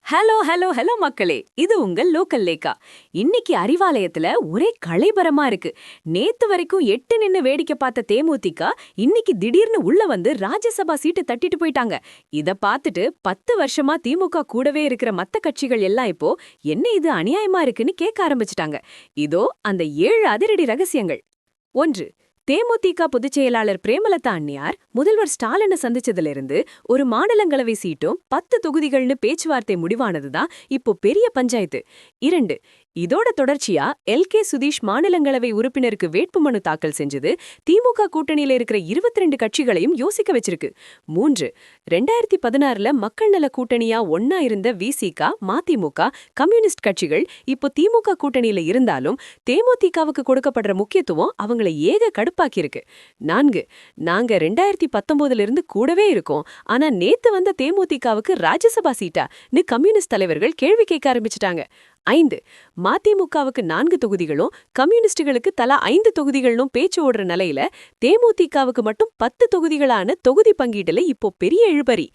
Hello hello hello மக்களே, இது உங்கள் லோக்கல் லேக்கா. இன்னைக்கு அறிவாலயத்துல ஒரே களைபரமா இருக்கு. நேத்து வரைக்கும் எட்டு நின்னு வேடிக்கை பார்த்த தேமுதிக இன்னைக்கு திடீர்னு உள்ள வந்து ராஜ்யசபா சீட்டு தட்டிட்டு போயிட்டாங்க. இத பார்த்துட்டு 10 வருஷமா திமுக கூடவே இருக்கிற மத்த கட்சிகள் எல்லாம் இப்போ என்ன இது அநியாயமா இருக்குன்னு கேட்க ஆரம்பிச்சிட்டாங்க. இதோ அந்த 7 அதிரடி ரகசியங்கள். 1. தேமுதிக பொதுச் செயலாளர் பிரேமலதா அன்னியார் முதல்வர் ஸ்டாலினை சந்திச்சதுல இருந்து ஒரு மாநிலங்களவை சீட்டும் 10 தொகுதிகள்னு பேச்சுவார்த்தை முடிவானதுதான் இப்போ பெரிய பஞ்சாயத்து. 2. இதோட தொடர்ச்சியா கே சுதீஷ் மாநிலங்களவை உறுப்பினருக்கு வேட்புமனு தாக்கல் செஞ்சது திமுக கூட்டணியில இருக்கிற 22 கட்சிகளையும் யோசிக்க வச்சிருக்கு. 3. 2016ல மக்கள் நல கூட்டணியா ஒன்னா இருந்த விசிக, மதிமுக, கம்யூனிஸ்ட் கட்சிகள் இப்போ திமுக கூட்டணியில இருந்தாலும் தேமுதிகவுக்கு கொடுக்கப்படுற முக்கியத்துவம் அவங்களை ஏக கடுப்பாக்கியிருக்கு. 4. நாங்க 2019ல இருந்து கூடவே இருக்கோம், ஆனா நேத்து வந்த தேமுதிகவுக்கு ராஜ்யசபா சீட்டான்னு கம்யூனிஸ்ட் தலைவர்கள் கேள்வி கேட்க ஆரம்பிச்சிட்டாங்க. 5. மதிமுகவுக்கு 4 தொகுதிகளும் கம்யூனிஸ்டுகளுக்கு தலா 5 தொகுதிகளும் பேச்சு ஓடுற நிலையில தேமுதிகவுக்கு மட்டும் 10 தொகுதிகளான தொகுதி பங்கீட்டுல இப்போ பெரிய இழுபறி.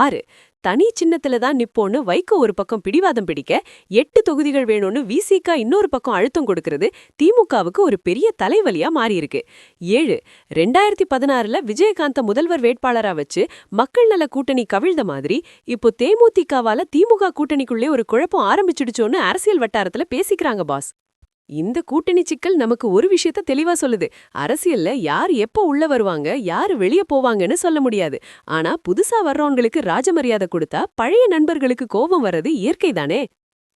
6. தனி சின்னத்துல தான் நிப்போன்னு வைகோ ஒரு பக்கம் பிடிவாதம் பிடிக்க 8 தொகுதிகள் வேணும்னு விசிக இன்னொரு பக்கம் அழுத்தம் கொடுக்கறது திமுகவுக்கு ஒரு பெரிய தலைவலியா மாறியிருக்கு. 7. 2016ல விஜயகாந்த முதல்வர் வேட்பாளரா வச்சு மக்கள் நல கூட்டணி கவிழ்ந்த மாதிரி இப்போ தேமுதிகவால திமுக கூட்டணிக்குள்ளே ஒரு குழப்பம் ஆரம்பிச்சுடுச்சோன்னு அரசியல் வட்டாரத்துல பேசிக்கிறாங்க பாஸ். இந்த கூட்டணி சிக்கல் நமக்கு ஒரு விஷயத்த தெளிவா சொல்லுது. அரசியல்ல யார் எப்போ உள்ள வருவாங்க, யாரு வெளிய போவாங்கன்னு சொல்ல முடியாது. ஆனா புதுசா வர்றவங்களுக்கு ராஜமரியாதை கொடுத்தா பழைய நண்பர்களுக்கு கோபம் வர்றது இயற்கைதானே.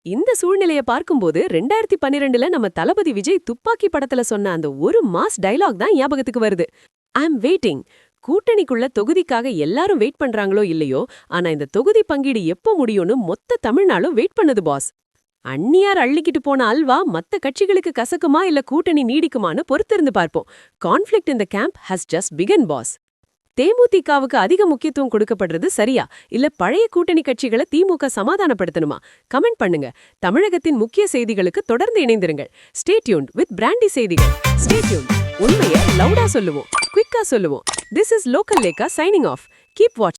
இந்த சூழ்நிலைய பார்க்கும்போது 2012ல நம்ம தளபதி விஜய் துப்பாக்கி படத்துல சொன்ன அந்த ஒரு மாஸ் டயலாக் தான் ஞாபகத்துக்கு வருது. ஐ அம் வெயிட்டிங். கூட்டணிக்குள்ள தொகுதிக்காக எல்லாரும் வெயிட் பண்றாங்களோ இல்லையோ, ஆனா இந்த தொகுதி பங்கீடு எப்போ முடியும்னு மொத்த தமிழ்நாடும் வெயிட் பண்ணுது பாஸ். அந்நியார் அள்ளிக்கிட்டு போன அல்வா மத்த கட்சிகளுக்கு கசக்குமா இல்ல கூட்டணி நீடிக்குமான்னு பொறுத்திருந்து பார்ப்போம். Conflict in the camp has just begun boss. தேமுதிகவுக்கு அதிக முக்கியத்துவம் கொடுக்கப்படுறது சரியா, இல்ல பழைய கூட்டணி கட்சிகளை திமுக சமாதானப்படுத்தணுமா? கமெண்ட் பண்ணுங்க. தமிழகத்தின் முக்கிய செய்திகளுக்கு தொடர்ந்து இணைந்திருங்கள். ஸ்டே டியூன்ட் வித் பிராண்டி செய்திகள். Stay tuned. உண்மையை லவுடா சொல்லுவோம், குயிக்கா சொல்லுவோம். திஸ் இஸ் லோக்கல் லேக்கா சைனிங் ஆஃப். கீப் வாட்சிங்.